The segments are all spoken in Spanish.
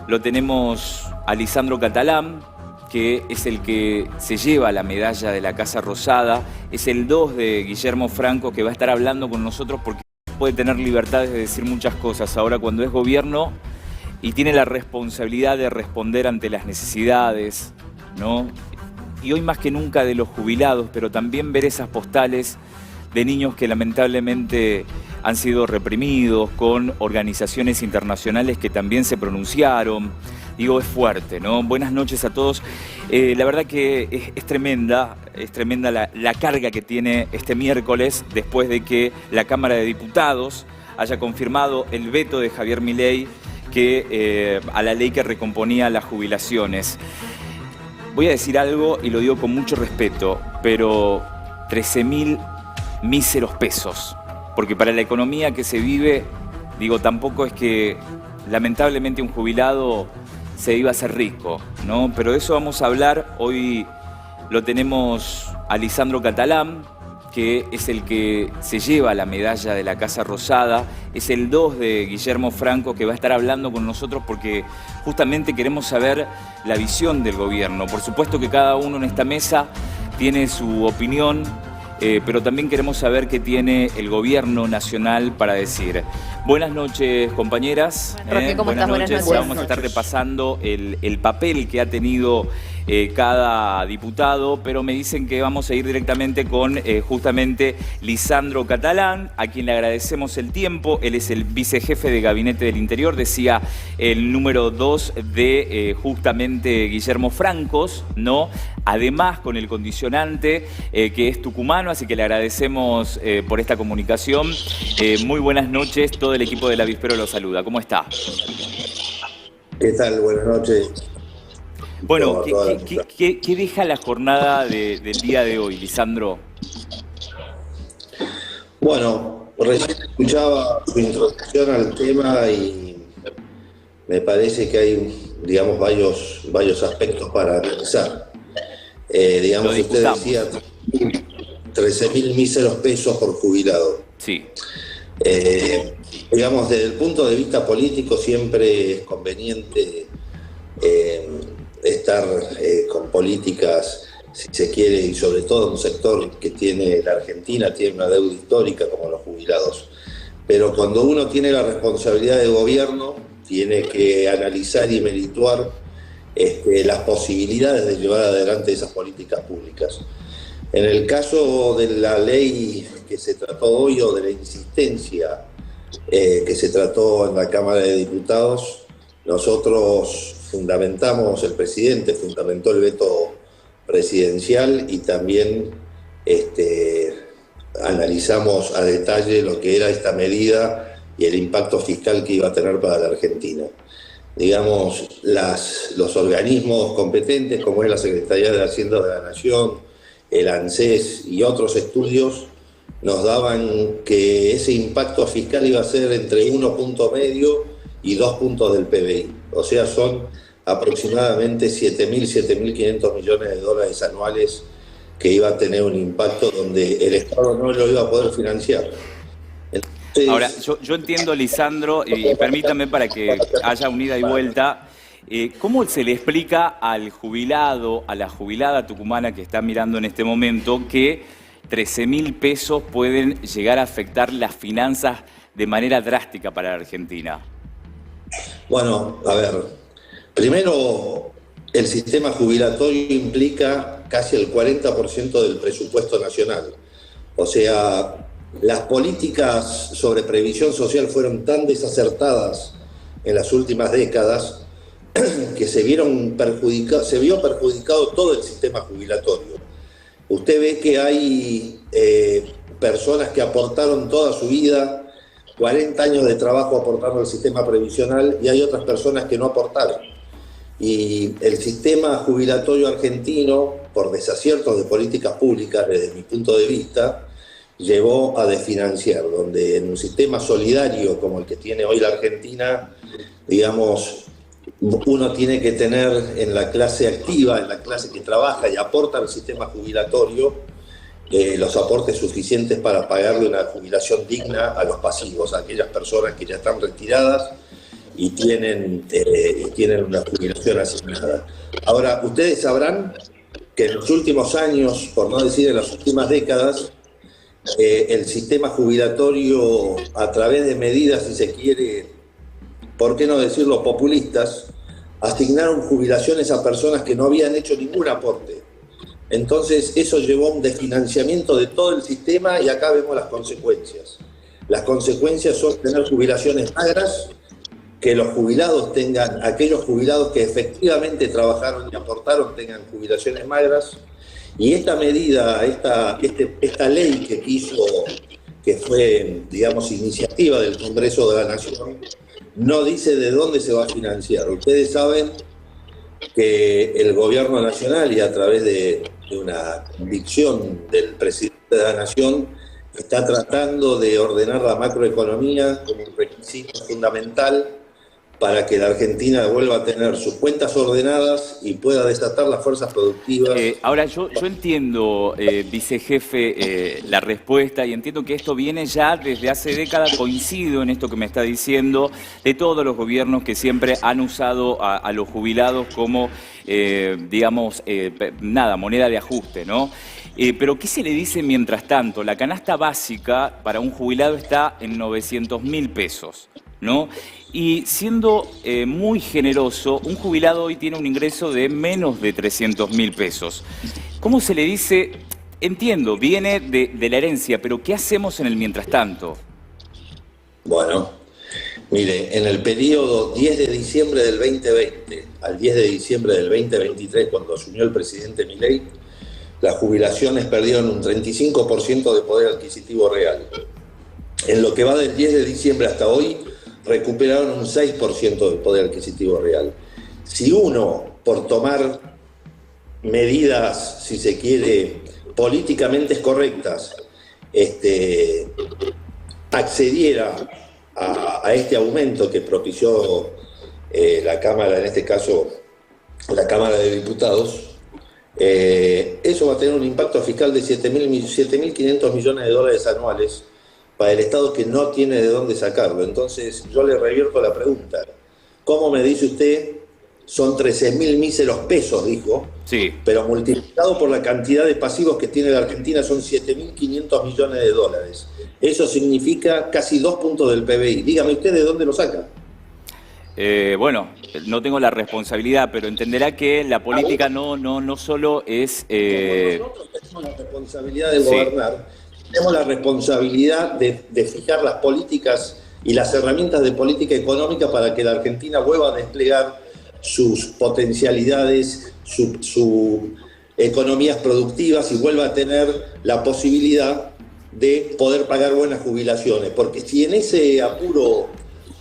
lo tenemos a Lisandro Catalán, que es el que se lleva la medalla de la Casa Rosada, es el 2 de Guillermo Franco, que va a estar hablando con nosotros porque puede tener libertades de decir muchas cosas ahora cuando es gobierno y tiene la responsabilidad de responder ante las necesidades, ¿no? Y hoy más que nunca de los jubilados, pero también ver esas postales de niños que lamentablemente han sido reprimidos, con organizaciones internacionales que también se pronunciaron. Digo, es fuerte, ¿no? Buenas noches a todos. La verdad que es tremenda la carga que tiene este miércoles, después de que la Cámara de Diputados haya confirmado el veto de Javier Milei a la ley que recomponía las jubilaciones. Voy a decir algo y lo digo con mucho respeto, pero 13.000 míseros pesos. Porque para la economía que se vive, digo, tampoco es que lamentablemente un jubilado se iba a hacer rico, ¿no? Pero de eso vamos a hablar. Hoy lo tenemos a Lisandro Catalán, que es el que se lleva la medalla de la Casa Rosada, es el 2 de Guillermo Franco, que va a estar hablando con nosotros porque justamente queremos saber la visión del gobierno. Por supuesto que cada uno en esta mesa tiene su opinión, pero también queremos saber qué tiene el gobierno nacional para decir. Buenas noches, compañeras. Roque, ¿cómo estás? Buenas noches. Vamos a estar repasando el papel que ha tenido cada diputado, pero me dicen que vamos a ir directamente con justamente Lisandro Catalán, a quien le agradecemos el tiempo. Él es el vicejefe de Gabinete del Interior, decía el número 2 de justamente Guillermo Francos, ¿no? Además, con el condicionante que es tucumano, así que le agradecemos por esta comunicación. Muy buenas noches, todo el equipo del Avispero lo saluda. ¿Cómo está? ¿Qué tal? Buenas noches. Bueno, ¿qué deja la jornada del día de hoy, Lisandro? Bueno, recién escuchaba su introducción al tema y me parece que hay, digamos, varios aspectos para analizar. Digamos, usted decía 13.000 míseros pesos por jubilado. Sí. Digamos, desde el punto de vista político siempre es conveniente estar con políticas, si se quiere, y sobre todo en un sector que tiene la Argentina, tiene una deuda histórica como los jubilados. Pero cuando uno tiene la responsabilidad de gobierno, tiene que analizar y merituar las posibilidades de llevar adelante esas políticas públicas. En el caso de la ley que se trató hoy, o de la insistencia que se trató en la Cámara de Diputados, nosotros el presidente fundamentó el veto presidencial y también analizamos a detalle lo que era esta medida y el impacto fiscal que iba a tener para la Argentina. Digamos, los organismos competentes, como es la Secretaría de Hacienda de la Nación, el ANSES y otros estudios, nos daban que ese impacto fiscal iba a ser entre 1,5 y 2 puntos del PBI. O sea, son aproximadamente 7.500 millones de dólares anuales que iba a tener un impacto donde el Estado no lo iba a poder financiar. Entonces, ahora, yo entiendo, Lisandro, y permítame para que haya un ida y vuelta, ¿cómo se le explica al jubilado, a la jubilada tucumana que está mirando en este momento, que 13.000 pesos pueden llegar a afectar las finanzas de manera drástica para la Argentina? Bueno, a ver, primero, el sistema jubilatorio implica casi el 40% del presupuesto nacional. O sea, las políticas sobre previsión social fueron tan desacertadas en las últimas décadas que se vio perjudicado todo el sistema jubilatorio. Usted ve que hay personas que aportaron toda su vida, 40 años de trabajo aportando al sistema previsional, y hay otras personas que no aportaron. Y el sistema jubilatorio argentino, por desaciertos de políticas públicas, desde mi punto de vista, llevó a desfinanciar, donde en un sistema solidario como el que tiene hoy la Argentina, digamos, uno tiene que tener en la clase activa, en la clase que trabaja y aporta al sistema jubilatorio, los aportes suficientes para pagarle una jubilación digna a los pasivos, a aquellas personas que ya están retiradas tienen una jubilación asignada. Ahora, ustedes sabrán que en los últimos años, por no decir en las últimas décadas, el sistema jubilatorio, a través de medidas, si se quiere, por qué no decirlo, populistas, asignaron jubilaciones a personas que no habían hecho ningún aporte. Entonces eso llevó a un desfinanciamiento de todo el sistema y acá vemos las consecuencias. Las consecuencias son tener jubilaciones magras, que los jubilados tengan, aquellos jubilados que efectivamente trabajaron y aportaron tengan jubilaciones magras. Y esta medida, esta ley que fue, digamos, iniciativa del Congreso de la Nación, no dice de dónde se va a financiar. Ustedes saben que el Gobierno Nacional, y a través de una convicción del Presidente de la Nación, está tratando de ordenar la macroeconomía como un requisito fundamental para que la Argentina vuelva a tener sus cuentas ordenadas y pueda desatar las fuerzas productivas. Ahora, yo entiendo, vicejefe, la respuesta, y entiendo que esto viene ya desde hace décadas, coincido en esto que me está diciendo, de todos los gobiernos que siempre han usado a los jubilados como, digamos, moneda de ajuste, ¿no? Pero ¿qué se le dice mientras tanto? La canasta básica para un jubilado está en 900.000 pesos, ¿no? Y siendo muy generoso, un jubilado hoy tiene un ingreso de menos de 300.000 pesos. ¿Cómo se le dice? Entiendo, viene de la herencia, pero ¿qué hacemos en el mientras tanto? Bueno, mire, en el periodo 10 de diciembre del 2020 al 10 de diciembre del 2023, cuando asumió el presidente Milei, las jubilaciones perdieron un 35% de poder adquisitivo real. En lo que va del 10 de diciembre hasta hoy, recuperaron un 6% del poder adquisitivo real. Si uno, por tomar medidas, si se quiere, políticamente correctas, accediera a este aumento que propició la Cámara, en este caso la Cámara de Diputados, eso va a tener un impacto fiscal de 7.500 millones de dólares anuales para el Estado, que no tiene de dónde sacarlo. Entonces yo le revierto la pregunta. ¿Cómo me dice usted? Son 13.000 míseros pesos, dijo, sí, pero multiplicado por la cantidad de pasivos que tiene la Argentina son 7.500 millones de dólares. Eso significa casi 2 puntos del PBI. Dígame usted de dónde lo saca. Bueno, no tengo la responsabilidad, pero entenderá que la política no solo es... Nosotros tenemos la responsabilidad de gobernar, tenemos la responsabilidad de fijar las políticas y las herramientas de política económica para que la Argentina vuelva a desplegar sus potencialidades, sus economías productivas, y vuelva a tener la posibilidad de poder pagar buenas jubilaciones. Porque si en ese apuro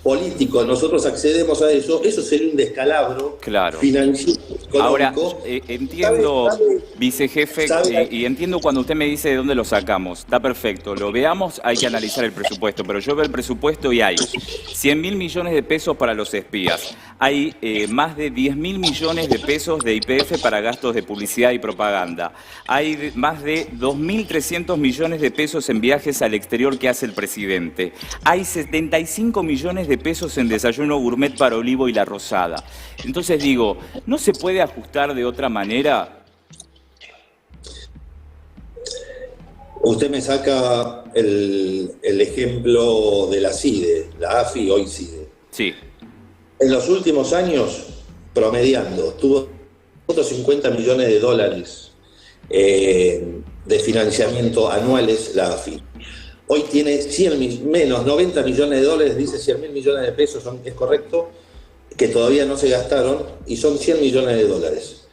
político nosotros accedemos a eso, eso sería un descalabro financiero, económico. Ahora, entiendo, vicejefe, y entiendo cuando usted me dice de dónde lo sacamos. Está perfecto, lo veamos, hay que analizar el presupuesto, pero yo veo el presupuesto y hay 100.000 millones de pesos para los espías, hay más de 10.000 millones de pesos de YPF para gastos de publicidad y propaganda, hay más de 2.300 millones de pesos en viajes al exterior que hace el presidente, hay 75 millones de pesos en desayuno gourmet para Olivo y La Rosada. Entonces digo, ¿no se puede ajustar de otra manera? Usted me saca el ejemplo de la CIDE, la AFI, hoy CIDE. Sí. En los últimos años, promediando, tuvo 150 millones de dólares de financiamiento anuales la AFI. Hoy tiene menos 90 millones de dólares, dice 100.000 millones de pesos, es correcto, que todavía no se gastaron, y son 100 millones de dólares.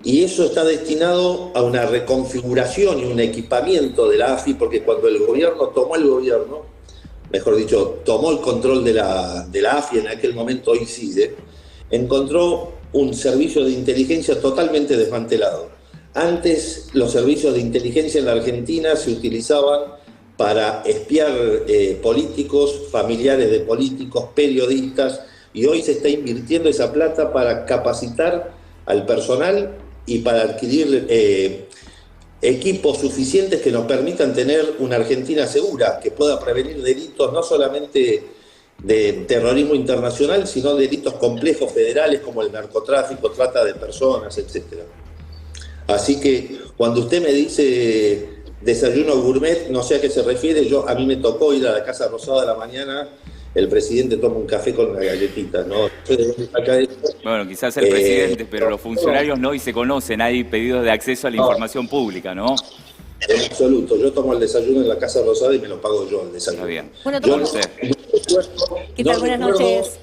Y eso está destinado a una reconfiguración y un equipamiento de la AFI, porque cuando el gobierno tomó el control de la AFI, en aquel momento hoy CIDE, encontró un servicio de inteligencia totalmente desmantelado. Antes los servicios de inteligencia en la Argentina se utilizaban para espiar políticos, familiares de políticos, periodistas, y hoy se está invirtiendo esa plata para capacitar al personal y para adquirir equipos suficientes que nos permitan tener una Argentina segura, que pueda prevenir delitos no solamente de terrorismo internacional, sino delitos complejos federales como el narcotráfico, trata de personas, etc. Así que cuando usted me dice desayuno gourmet, no sé a qué se refiere. A mí me tocó ir a la Casa Rosada a la mañana, el presidente toma un café con una galletita, ¿no? Bueno, quizás el presidente, pero los funcionarios no, y se conocen, hay pedidos de acceso a la información pública, ¿no? En absoluto, yo tomo el desayuno en la Casa Rosada y me lo pago yo el desayuno. Está bien. Bueno, Yo no sé. ¿Qué tal? Buenas noches,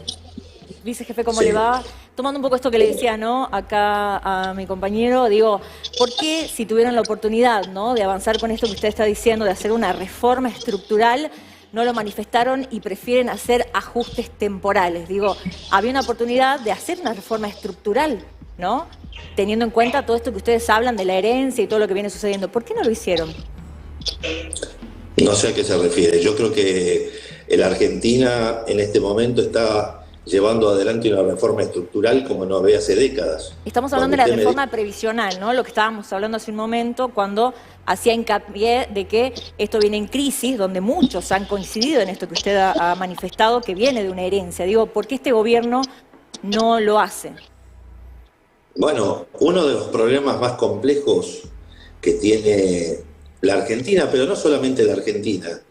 vicejefe, ¿cómo le va? Tomando un poco esto que le decía, ¿no? Acá a mi compañero, digo, ¿por qué si tuvieron la oportunidad, ¿no?, de avanzar con esto que usted está diciendo, de hacer una reforma estructural, no lo manifestaron y prefieren hacer ajustes temporales? Digo, había una oportunidad de hacer una reforma estructural, ¿no?, teniendo en cuenta todo esto que ustedes hablan de la herencia y todo lo que viene sucediendo. ¿Por qué no lo hicieron? No sé a qué se refiere. Yo creo que la Argentina en este momento está llevando adelante una reforma estructural como no había hace décadas. Estamos hablando de la reforma previsional, ¿no? Lo que estábamos hablando hace un momento cuando hacía hincapié de que esto viene en crisis, donde muchos han coincidido en esto que usted ha manifestado, que viene de una herencia. Digo, ¿por qué este gobierno no lo hace? Bueno, uno de los problemas más complejos que tiene la Argentina, pero no solamente la Argentina,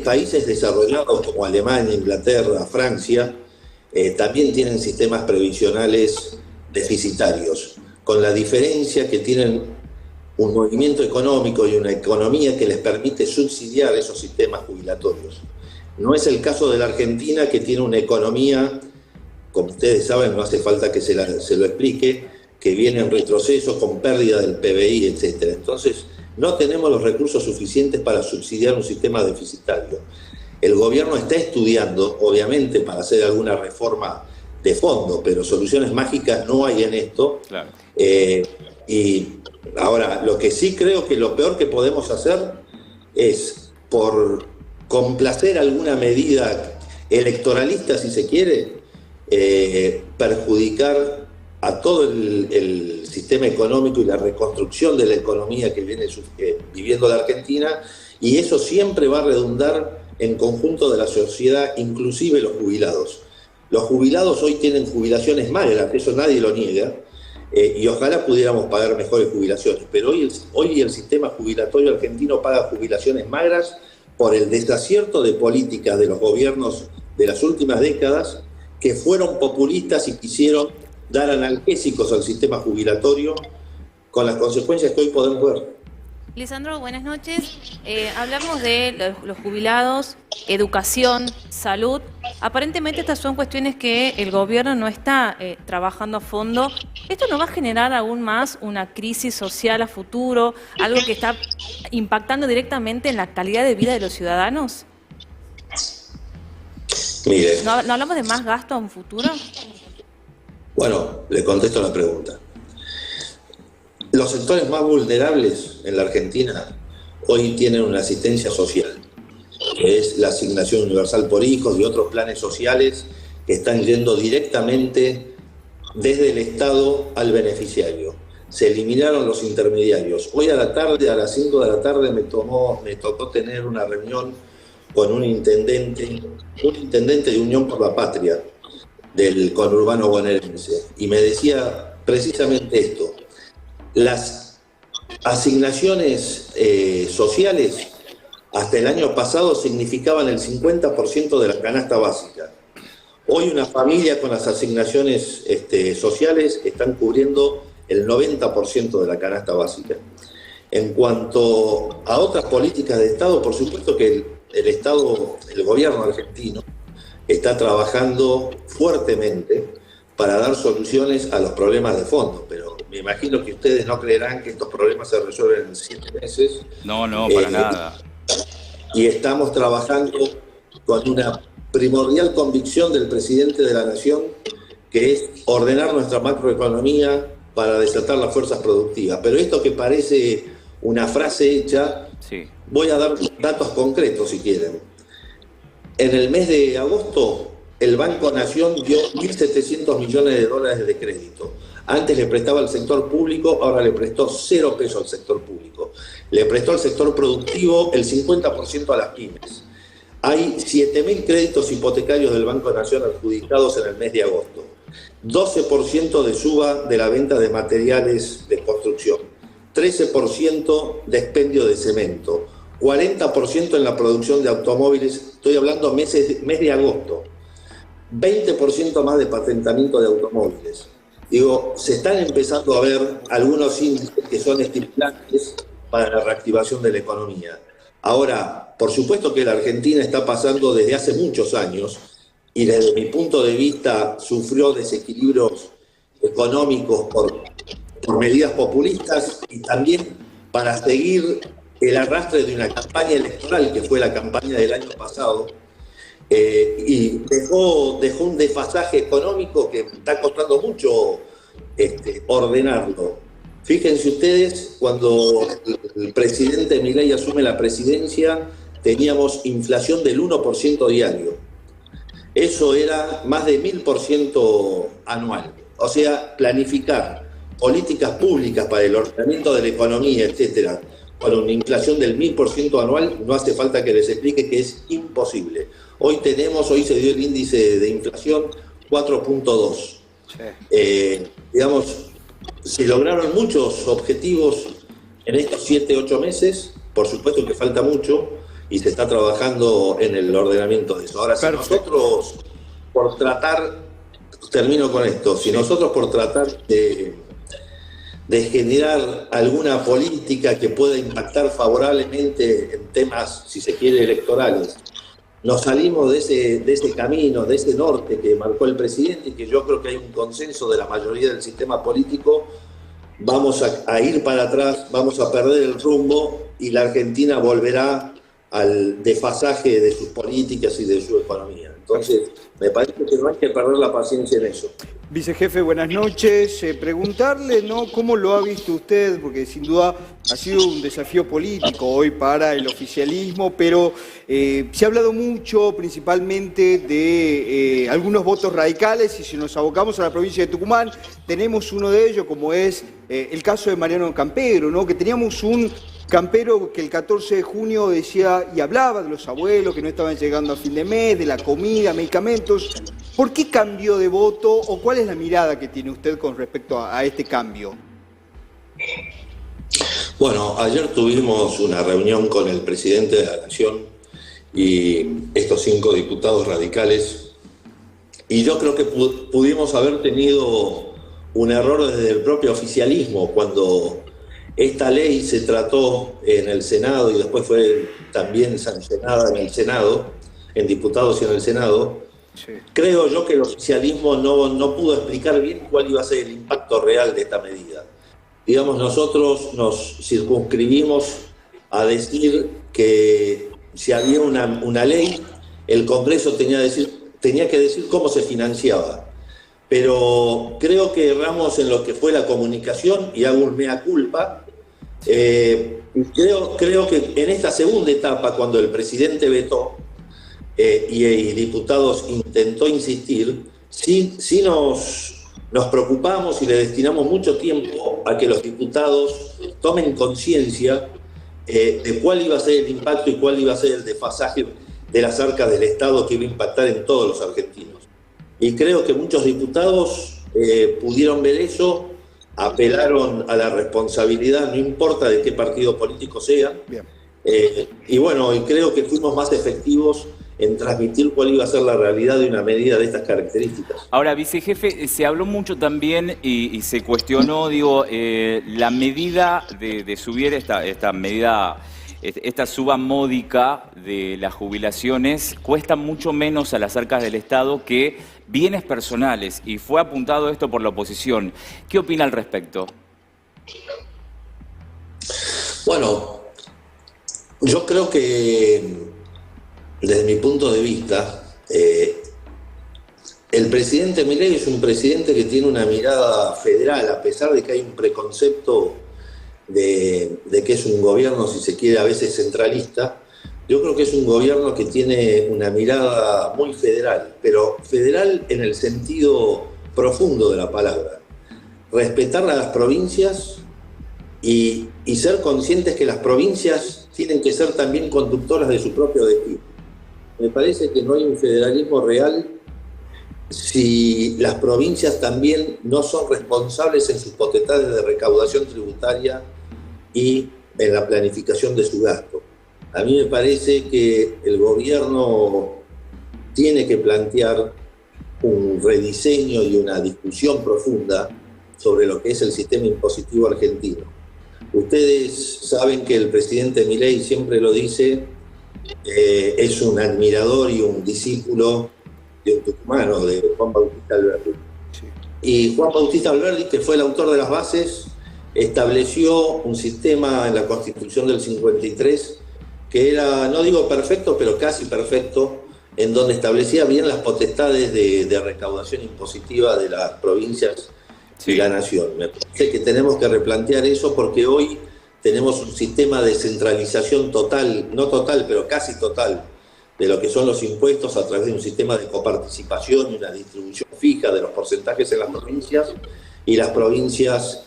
países desarrollados como Alemania, Inglaterra, Francia, también tienen sistemas previsionales deficitarios, con la diferencia que tienen un movimiento económico y una economía que les permite subsidiar esos sistemas jubilatorios. No es el caso de la Argentina, que tiene una economía, como ustedes saben, no hace falta que se lo explique, que viene en retroceso con pérdida del PBI, etc. Entonces, no tenemos los recursos suficientes para subsidiar un sistema deficitario. El gobierno está estudiando, obviamente, para hacer alguna reforma de fondo, pero soluciones mágicas no hay en esto. Claro. Y ahora, lo que sí creo que lo peor que podemos hacer es, por complacer alguna medida electoralista, si se quiere, perjudicar a todo el sistema económico y la reconstrucción de la economía que viene viviendo la Argentina, y eso siempre va a redundar en conjunto de la sociedad, inclusive los jubilados. Los jubilados hoy tienen jubilaciones magras, eso nadie lo niega, y ojalá pudiéramos pagar mejores jubilaciones, pero hoy el sistema jubilatorio argentino paga jubilaciones magras por el desacierto de políticas de los gobiernos de las últimas décadas, que fueron populistas y quisieron dar analgésicos al sistema jubilatorio, con las consecuencias que hoy podemos ver. Lisandro, buenas noches. Hablamos de los jubilados, educación, salud. Aparentemente estas son cuestiones que el gobierno no está trabajando a fondo. ¿Esto no va a generar aún más una crisis social a futuro? ¿Algo que está impactando directamente en la calidad de vida de los ciudadanos? Mire, ¿No hablamos de más gasto a un futuro? bueno, le contesto la pregunta. Los sectores más vulnerables en la Argentina hoy tienen una asistencia social, que es la asignación universal por hijos y otros planes sociales que están yendo directamente desde el Estado al beneficiario. Se eliminaron los intermediarios. Hoy a la tarde, a las 5 de la tarde, me tocó tener una reunión con un intendente de Unión por la Patria del conurbano bonaerense, y me decía precisamente esto: las asignaciones sociales hasta el año pasado significaban el 50% de la canasta básica. Hoy una familia con las asignaciones sociales están cubriendo el 90% de la canasta básica. En cuanto a otras políticas de Estado, por supuesto que el gobierno argentino está trabajando fuertemente para dar soluciones a los problemas de fondo, pero me imagino que ustedes no creerán que estos problemas se resuelven en 7 meses. No, para nada. Y estamos trabajando con una primordial convicción del presidente de la Nación, que es ordenar nuestra macroeconomía para desatar las fuerzas productivas. Pero esto que parece una frase hecha, sí. Voy a dar datos concretos si quieren. En el mes de agosto, el Banco Nación dio 1.700 millones de dólares de crédito. Antes le prestaba al sector público, ahora le prestó 0 pesos al sector público. Le prestó al sector productivo el 50% a las pymes. Hay 7.000 créditos hipotecarios del Banco Nación adjudicados en el mes de agosto. 12% de suba de la venta de materiales de construcción. 13% de expendio de cemento. 40% en la producción de automóviles. Estoy hablando mes de agosto. 20% más de patentamiento de automóviles. Digo, se están empezando a ver algunos índices que son estimulantes para la reactivación de la economía. Ahora, por supuesto que la Argentina está pasando desde hace muchos años y desde mi punto de vista sufrió desequilibrios económicos por medidas populistas y también para seguir el arrastre de una campaña electoral que fue la campaña del año pasado, y dejó un desfasaje económico que está costando mucho ordenarlo. Fíjense ustedes, cuando el presidente Milei asume la presidencia, teníamos inflación del 1% diario. Eso era más de 1000% anual. O sea, planificar políticas públicas para el ordenamiento de la economía, etcétera, con una inflación del 1000% anual, no hace falta que les explique que es imposible. Hoy se dio el índice de inflación 4.2. Digamos, se lograron muchos objetivos en estos 7-8 meses, por supuesto que falta mucho, y se está trabajando en el ordenamiento de eso. Ahora, si nosotros, por tratar, termino con esto, si nosotros por tratar de generar alguna política que pueda impactar favorablemente en temas, si se quiere, electorales, nos salimos de ese camino, de ese norte que marcó el presidente y que yo creo que hay un consenso de la mayoría del sistema político, vamos a ir para atrás, vamos a perder el rumbo y la Argentina volverá al desfasaje de sus políticas y de su economía. Entonces, me parece que no hay que perder la paciencia en eso. Vicejefe, buenas noches. Preguntarle, ¿no?, cómo lo ha visto usted, porque sin duda ha sido un desafío político hoy para el oficialismo, pero se ha hablado mucho principalmente de algunos votos radicales, y si nos abocamos a la provincia de Tucumán, tenemos uno de ellos, como es el caso de Mariano Campero, ¿no?, que teníamos un Campero que el 14 de junio decía y hablaba de los abuelos que no estaban llegando a fin de mes, de la comida, medicamentos. ¿Por qué cambió de voto o cuál es la mirada que tiene usted con respecto a este cambio? Bueno, ayer tuvimos una reunión con el presidente de la Nación y estos 5 diputados radicales, y yo creo que pudimos haber tenido un error desde el propio oficialismo cuando esta ley se trató en el Senado y después fue también sancionada en el Senado, en diputados y en el Senado. Sí. Creo yo que el oficialismo no pudo explicar bien cuál iba a ser el impacto real de esta medida. Digamos, nosotros nos circunscribimos a decir que si había una ley, el Congreso tenía que decir cómo se financiaba. Pero creo que erramos en lo que fue la comunicación y hago un mea culpa. Creo que en esta segunda etapa, cuando el presidente vetó y diputados intentó insistir, sí nos preocupamos y le destinamos mucho tiempo a que los diputados tomen conciencia de cuál iba a ser el impacto y cuál iba a ser el desfasaje de las arcas del Estado que iba a impactar en todos los argentinos. Y creo que muchos diputados pudieron ver eso, apelaron a la responsabilidad, no importa de qué partido político sea. Y bueno, y creo que fuimos más efectivos en transmitir cuál iba a ser la realidad de una medida de estas características. Ahora, vicejefe, se habló mucho también y se cuestionó, la medida de subir esta medida, esta suba módica de las jubilaciones cuesta mucho menos a las arcas del Estado que bienes personales, y fue apuntado esto por la oposición. ¿Qué opina al respecto? Bueno, yo creo que desde mi punto de vista, el presidente Milei es un presidente que tiene una mirada federal, a pesar de que hay un preconcepto de que es un gobierno, si se quiere, a veces centralista. Yo creo que es un gobierno que tiene una mirada muy federal, pero federal en el sentido profundo de la palabra. Respetar a las provincias y ser conscientes que las provincias tienen que ser también conductoras de su propio destino. Me parece que no hay un federalismo real si las provincias también no son responsables en sus potestades de recaudación tributaria y en la planificación de su gasto. A mí me parece que el gobierno tiene que plantear un rediseño y una discusión profunda sobre lo que es el sistema impositivo argentino. Ustedes saben que el presidente Milei siempre lo dice, es un admirador y un discípulo de un tucumano, de Juan Bautista Alberdi. Sí. Y Juan Bautista Alberdi, que fue el autor de las bases, estableció un sistema en la Constitución del 53 que era, no digo perfecto, pero casi perfecto, en donde establecía bien las potestades de recaudación impositiva de las provincias y la nación. Me parece que tenemos que replantear eso porque hoy tenemos un sistema de centralización total, no total, pero casi total, de lo que son los impuestos a través de un sistema de coparticipación y una distribución fija de los porcentajes en las provincias, y las provincias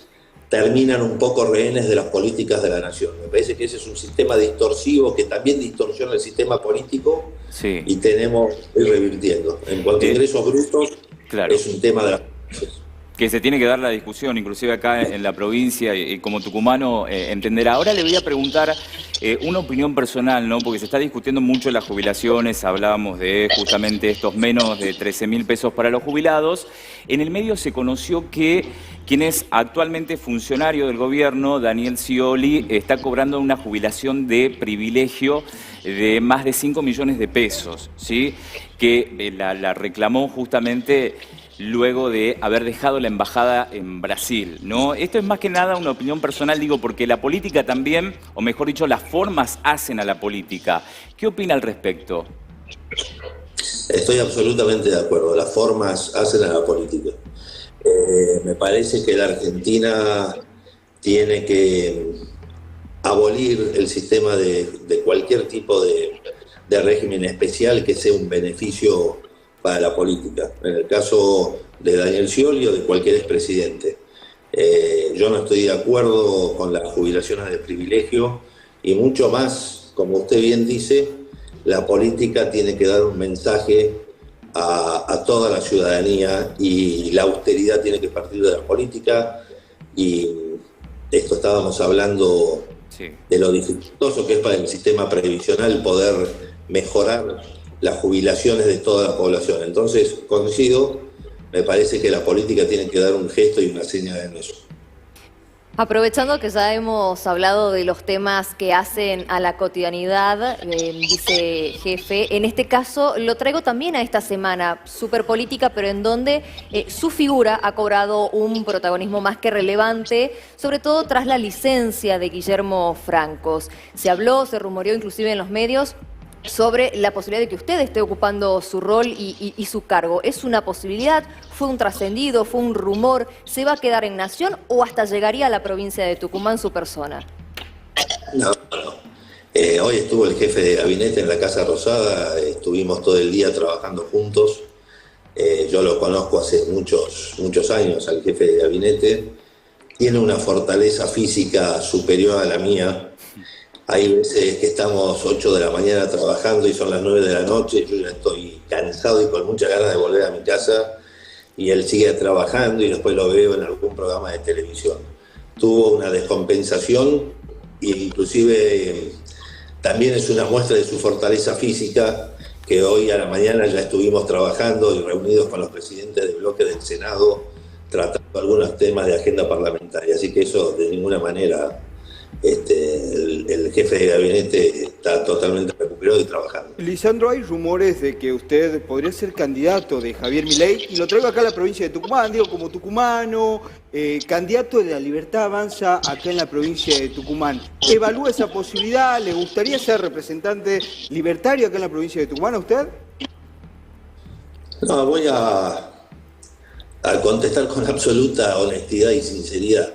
terminan un poco rehenes de las políticas de la nación. Me parece que ese es un sistema distorsivo que también distorsiona el sistema político, sí, y tenemos que ir revirtiendo. En cuanto a ingresos brutos, claro, es un tema de las provincias que se tiene que dar la discusión, inclusive acá en la provincia, y como tucumano entenderá. Ahora le voy a preguntar una opinión personal, ¿no? Porque se está discutiendo mucho las jubilaciones, hablábamos de justamente estos menos de 13.000 pesos para los jubilados. En el medio se conoció que quien es actualmente funcionario del gobierno, Daniel Scioli, está cobrando una jubilación de privilegio de más de 5 millones de pesos, ¿sí? Que la reclamó justamente luego de haber dejado la embajada en Brasil, ¿no? Esto es más que nada una opinión personal, digo, porque la política también, o mejor dicho, las formas hacen a la política. ¿Qué opina al respecto? Estoy absolutamente de acuerdo, las formas hacen a la política. Me parece que la Argentina tiene que abolir el sistema de cualquier tipo de régimen especial que sea un beneficio para la política. En el caso de Daniel Scioli o de cualquier expresidente. Yo no estoy de acuerdo con las jubilaciones de privilegio y mucho más, como usted bien dice, la política tiene que dar un mensaje a toda la ciudadanía y la austeridad tiene que partir de la política, y esto estábamos hablando, sí, de lo dificultoso que es para el sistema previsional poder mejorar las jubilaciones de toda la población. Entonces, coincido, me parece que la política tiene que dar un gesto y una señal en eso. Aprovechando que ya hemos hablado de los temas que hacen a la cotidianidad, vicejefe, en este caso lo traigo también a esta semana, súper política, pero en donde su figura ha cobrado un protagonismo más que relevante, sobre todo tras la licencia de Guillermo Francos. Se habló, se rumoreó inclusive en los medios sobre la posibilidad de que usted esté ocupando su rol y su cargo. ¿Es una posibilidad? ¿Fue un trascendido? ¿Fue un rumor? ¿Se va a quedar en Nación o hasta llegaría a la provincia de Tucumán su persona? No. Hoy estuvo el jefe de gabinete en la Casa Rosada, estuvimos todo el día trabajando juntos. Yo lo conozco hace muchos años al jefe de gabinete. Tiene una fortaleza física superior a la mía. Hay veces que estamos 8 de la mañana trabajando y son las 9 de la noche, yo ya estoy cansado y con muchas ganas de volver a mi casa, y él sigue trabajando y después lo veo en algún programa de televisión. Tuvo una descompensación e inclusive también es una muestra de su fortaleza física, que hoy a la mañana ya estuvimos trabajando y reunidos con los presidentes del bloque del Senado tratando algunos temas de agenda parlamentaria, así que eso de ninguna manera... El jefe de gabinete está totalmente recuperado y trabajando. Lisandro, hay rumores de que usted podría ser candidato de Javier Milei, y lo traigo acá a la provincia de Tucumán, digo, como tucumano, candidato de La Libertad Avanza acá en la provincia de Tucumán. ¿Evalúa esa posibilidad? ¿Le gustaría ser representante libertario acá en la provincia de Tucumán a usted? No, voy a contestar con absoluta honestidad y sinceridad.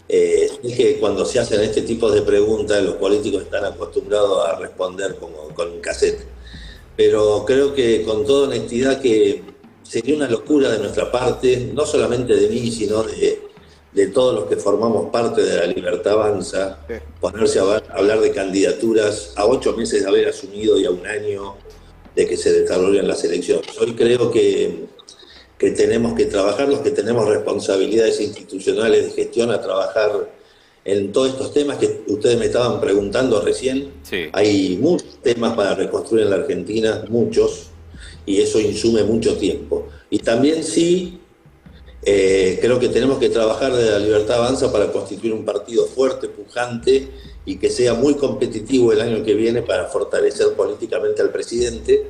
Es que cuando se hacen este tipo de preguntas, los políticos están acostumbrados a responder como con un cassette. Pero creo que con toda honestidad que sería una locura de nuestra parte, no solamente de mí, sino de todos los que formamos parte de La Libertad Avanza, ponerse a hablar de candidaturas a 8 meses de haber asumido y a 1 año de que se desarrollen las elecciones. Hoy creo que tenemos que trabajar, los que tenemos responsabilidades institucionales de gestión, a trabajar en todos estos temas que ustedes me estaban preguntando recién. Sí. Hay muchos temas para reconstruir en la Argentina, muchos, y eso insume mucho tiempo. Y también sí, creo que tenemos que trabajar de La Libertad Avanza para constituir un partido fuerte, pujante, y que sea muy competitivo el año que viene para fortalecer políticamente al presidente.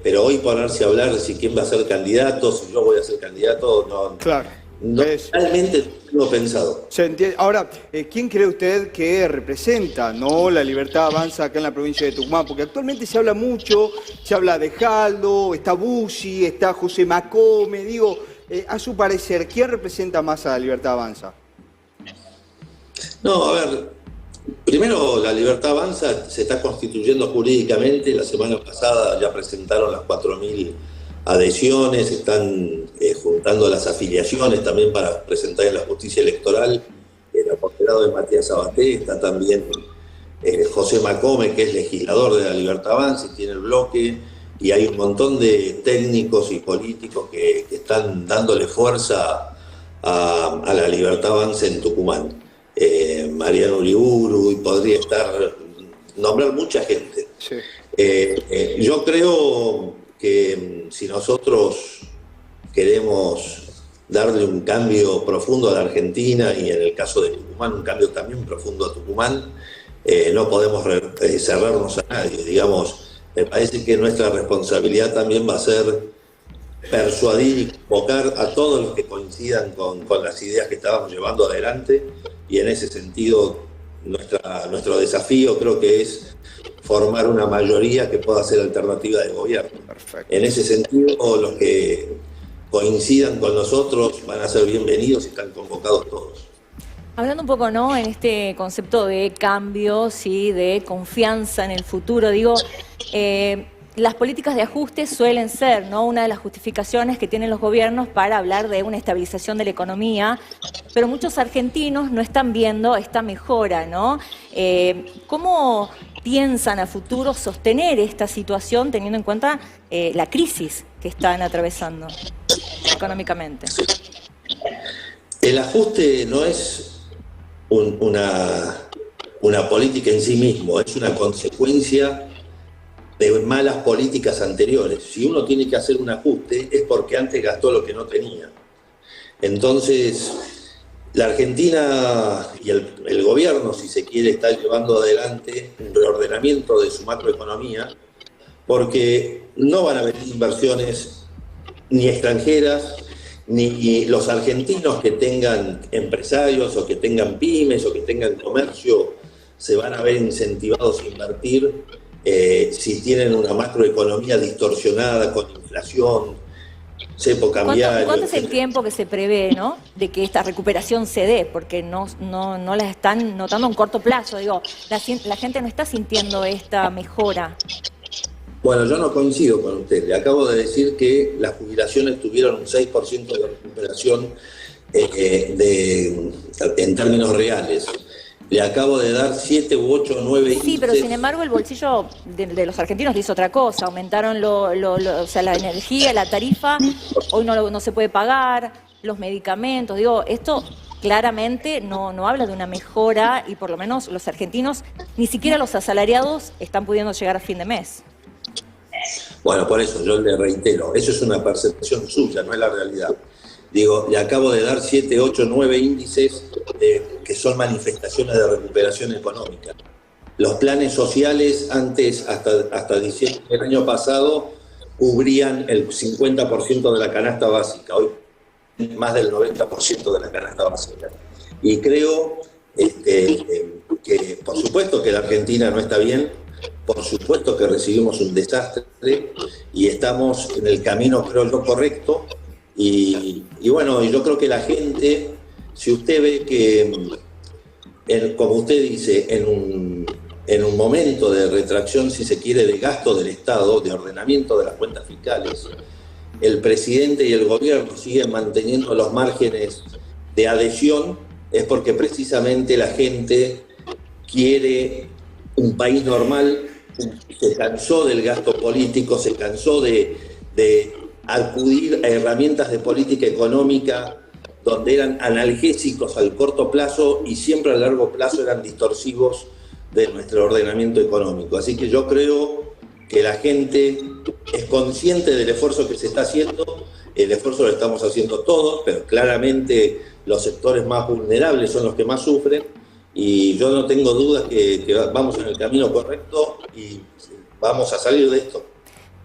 Pero hoy ponerse a hablar de si quién va a ser candidato, si yo voy a ser candidato, no. Claro. No, realmente no he pensado. Se entiende. Ahora, ¿quién cree usted que representa, no, La Libertad Avanza acá en la provincia de Tucumán? Porque actualmente se habla mucho, se habla de Jaldo, está Bussi, está José Macome. Digo, a su parecer, ¿quién representa más a La Libertad Avanza? No, a ver, primero La Libertad Avanza se está constituyendo jurídicamente. La semana pasada ya presentaron las 4.000 adhesiones, están juntando las afiliaciones también para presentar en la justicia electoral. El apoderado de Matías Sabaté, está también José Macome, que es legislador de La Libertad Avanza y tiene el bloque, y hay un montón de técnicos y políticos que están dándole fuerza a La Libertad Avanza en Tucumán. Mariano Uriburu, y podría nombrar mucha gente. Sí. Yo creo que si nosotros queremos darle un cambio profundo a la Argentina, y en el caso de Tucumán un cambio también profundo a Tucumán, no podemos cerrarnos a nadie. Digamos, me parece que nuestra responsabilidad también va a ser persuadir y convocar a todos los que coincidan con las ideas que estábamos llevando adelante, y en ese sentido nuestro desafío creo que es formar una mayoría que pueda ser alternativa de gobierno. Perfecto. En ese sentido, los que coincidan con nosotros van a ser bienvenidos y están convocados todos. Hablando un poco, ¿no?, en este concepto de cambios y de confianza en el futuro, digo, las políticas de ajuste suelen ser, ¿no?, una de las justificaciones que tienen los gobiernos para hablar de una estabilización de la economía, pero muchos argentinos no están viendo esta mejora, ¿no? ¿Cómo piensan a futuro sostener esta situación teniendo en cuenta la crisis que están atravesando económicamente? El ajuste no es una política en sí mismo, es una consecuencia de malas políticas anteriores. Si uno tiene que hacer un ajuste es porque antes gastó lo que no tenía. Entonces, la Argentina y el gobierno, si se quiere, está llevando adelante un reordenamiento de su macroeconomía, porque no van a venir inversiones ni extranjeras, ni los argentinos que tengan empresarios o que tengan pymes o que tengan comercio se van a ver incentivados a invertir si tienen una macroeconomía distorsionada con inflación, cepo cambiario. ¿Cuánto es el tiempo que se prevé, ¿no?, de que esta recuperación se dé? Porque no la están notando a un corto plazo. Digo, la gente no está sintiendo esta mejora. Bueno, yo no coincido con usted. Le acabo de decir que las jubilaciones tuvieron un 6% de recuperación en términos reales. Le acabo de dar 7 u 8 o 9 índices. Sí, pero sin embargo el bolsillo de los argentinos dice otra cosa. Aumentaron o sea, la energía, la tarifa, hoy no se puede pagar, los medicamentos. Digo, esto claramente no habla de una mejora, y por lo menos los argentinos, ni siquiera los asalariados, están pudiendo llegar a fin de mes. Bueno, por eso yo le reitero, eso es una percepción suya, no es la realidad. Digo, le acabo de dar 7, 8, 9 índices que son manifestaciones de recuperación económica. Los planes sociales antes, hasta diciembre del año pasado, cubrían el 50% de la canasta básica, hoy más del 90% de la canasta básica. Y creo que por supuesto que la Argentina no está bien, por supuesto que recibimos un desastre y estamos en el camino, creo yo, correcto. Y bueno, yo creo que la gente, si usted ve que, como usted dice, en un momento de retracción, si se quiere, de gasto del Estado, de ordenamiento de las cuentas fiscales, el presidente y el gobierno siguen manteniendo los márgenes de adhesión, es porque precisamente la gente quiere un país normal se cansó del gasto político, se cansó de acudir a herramientas de política económica donde eran analgésicos al corto plazo y siempre a largo plazo eran distorsivos de nuestro ordenamiento económico. Así que yo creo que la gente es consciente del esfuerzo que se está haciendo, el esfuerzo lo estamos haciendo todos, pero claramente los sectores más vulnerables son los que más sufren, y yo no tengo dudas que vamos en el camino correcto y vamos a salir de esto.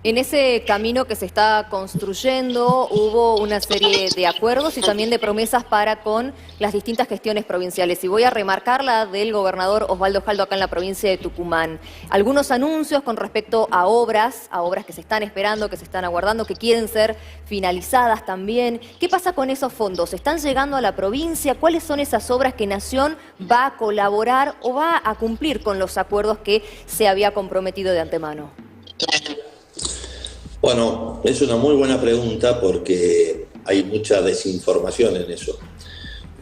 En ese camino que se está construyendo hubo una serie de acuerdos y también de promesas para con las distintas gestiones provinciales. Y voy a remarcar la del gobernador Osvaldo Jaldo acá en la provincia de Tucumán. Algunos anuncios con respecto a obras que se están esperando, que se están aguardando, que quieren ser finalizadas también. ¿Qué pasa con esos fondos? ¿Están llegando a la provincia? ¿Cuáles son esas obras que Nación va a colaborar o va a cumplir con los acuerdos que se había comprometido de antemano? Bueno, es una muy buena pregunta porque hay mucha desinformación en eso.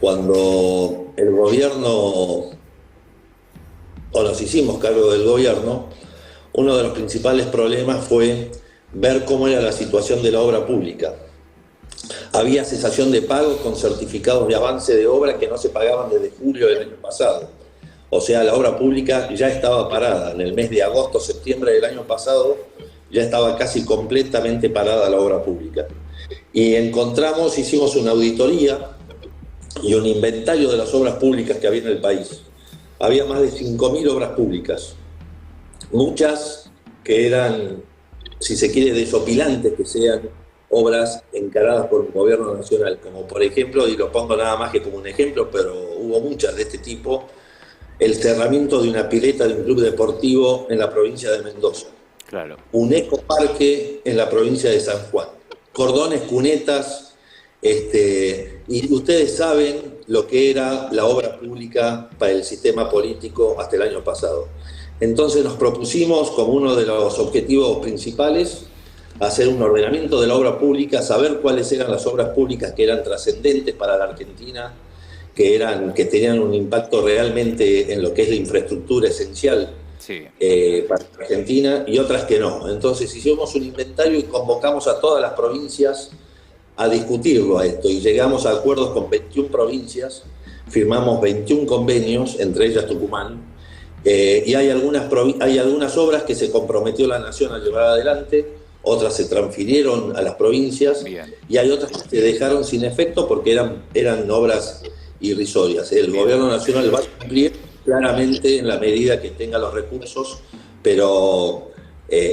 Cuando el gobierno, o nos hicimos cargo del gobierno, uno de los principales problemas fue ver cómo era la situación de la obra pública. Había cesación de pagos con certificados de avance de obra que no se pagaban desde julio del año pasado. O sea, la obra pública ya estaba parada. En el mes de agosto, septiembre del año pasado, ya estaba casi completamente parada la obra pública. Y hicimos una auditoría y un inventario de las obras públicas que había en el país. Había más de 5.000 obras públicas, muchas que eran, si se quiere, desopilantes, que sean obras encaradas por un gobierno nacional, como por ejemplo, y lo pongo nada más que como un ejemplo, pero hubo muchas de este tipo, el cerramiento de una pileta de un club deportivo en la provincia de Mendoza. Claro. Un ecoparque en la provincia de San Juan, cordones, cunetas, y ustedes saben lo que era la obra pública para el sistema político hasta el año pasado. Entonces nos propusimos como uno de los objetivos principales hacer un ordenamiento de la obra pública, saber cuáles eran las obras públicas que eran trascendentes para la Argentina, que tenían un impacto realmente en lo que es la infraestructura esencial. Sí. Para Argentina, y otras que no. Entonces hicimos un inventario y convocamos a todas las provincias a discutirlo a esto, y llegamos a acuerdos con 21 provincias, firmamos 21 convenios, entre ellas Tucumán, y hay algunas obras que se comprometió la Nación a llevar adelante, otras se transfirieron a las provincias. Bien. Y hay otras que se dejaron sin efecto porque eran obras irrisorias. El Gobierno Nacional va a cumplir claramente en la medida que tenga los recursos, pero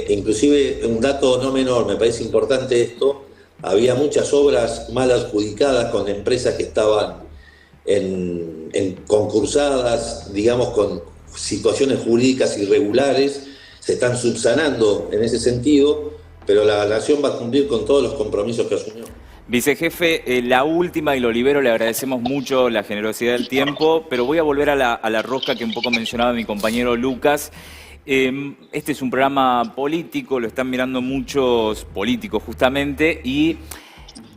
inclusive un dato no menor, me parece importante esto, había muchas obras mal adjudicadas con empresas que estaban concursadas, digamos, con situaciones jurídicas irregulares, se están subsanando en ese sentido, pero la Nación va a cumplir con todos los compromisos que asumió. Vicejefe, la última, y lo libero, le agradecemos mucho la generosidad del tiempo, pero voy a volver a la rosca que un poco mencionaba mi compañero Lucas. Este es un programa político, lo están mirando muchos políticos justamente, y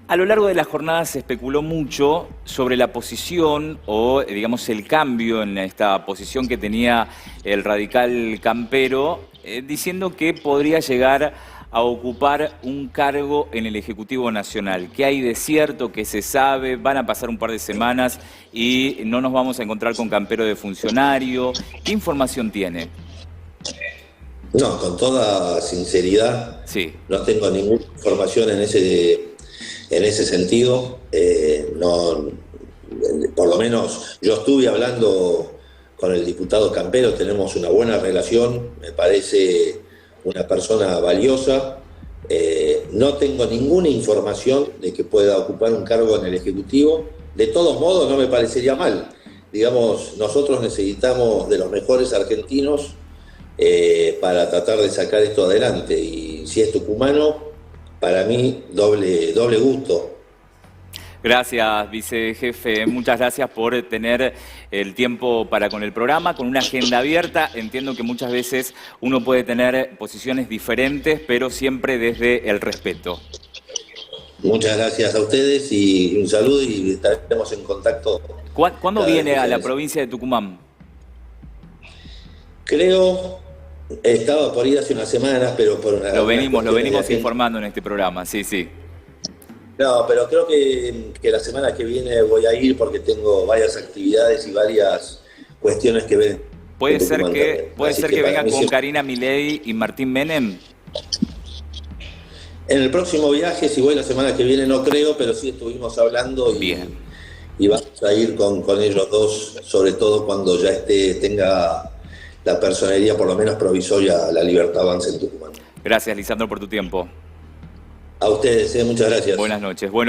a lo largo de la jornada se especuló mucho sobre la posición o, digamos, el cambio en esta posición que tenía el radical Campero, diciendo que podría llegar a ocupar un cargo en el Ejecutivo Nacional. ¿Qué hay de cierto? ¿Qué se sabe? Van a pasar un par de semanas y no nos vamos a encontrar con Campero de funcionario. ¿Qué información tiene? No, con toda sinceridad, sí. No tengo ninguna información en ese sentido. No, por lo menos yo estuve hablando con el diputado Campero, tenemos una buena relación, me parece una persona valiosa. No tengo ninguna información de que pueda ocupar un cargo en el Ejecutivo. De todos modos, no me parecería mal. Digamos, nosotros necesitamos de los mejores argentinos para tratar de sacar esto adelante. Y si es tucumano, para mí doble gusto. Gracias, vicejefe. Muchas gracias por tener el tiempo para con el programa, con una agenda abierta. Entiendo que muchas veces uno puede tener posiciones diferentes, pero siempre desde el respeto. Muchas gracias a ustedes y un saludo, y estaremos en contacto. ¿Cuándo viene a la provincia de Tucumán? Creo Estaba por ir hace unas semanas, pero por una... Lo unas venimos cuestiones de agenda. informando en este programa, sí, sí. No, pero creo que la semana que viene voy a ir porque tengo varias actividades y varias cuestiones que ver. Puede en ser Tucumán que, también. puede Así ser que para vengan mí con siempre- Karina Milei y Martín Menem. En el próximo viaje, si voy la semana que viene, no creo, pero sí estuvimos hablando Bien. y vamos a ir con ellos dos, sobre todo cuando ya tenga la personería, por lo menos provisoria, La Libertad Avanza en Tucumán. Gracias, Lisandro, por tu tiempo. A ustedes, muchas gracias. Buenas noches. Bueno.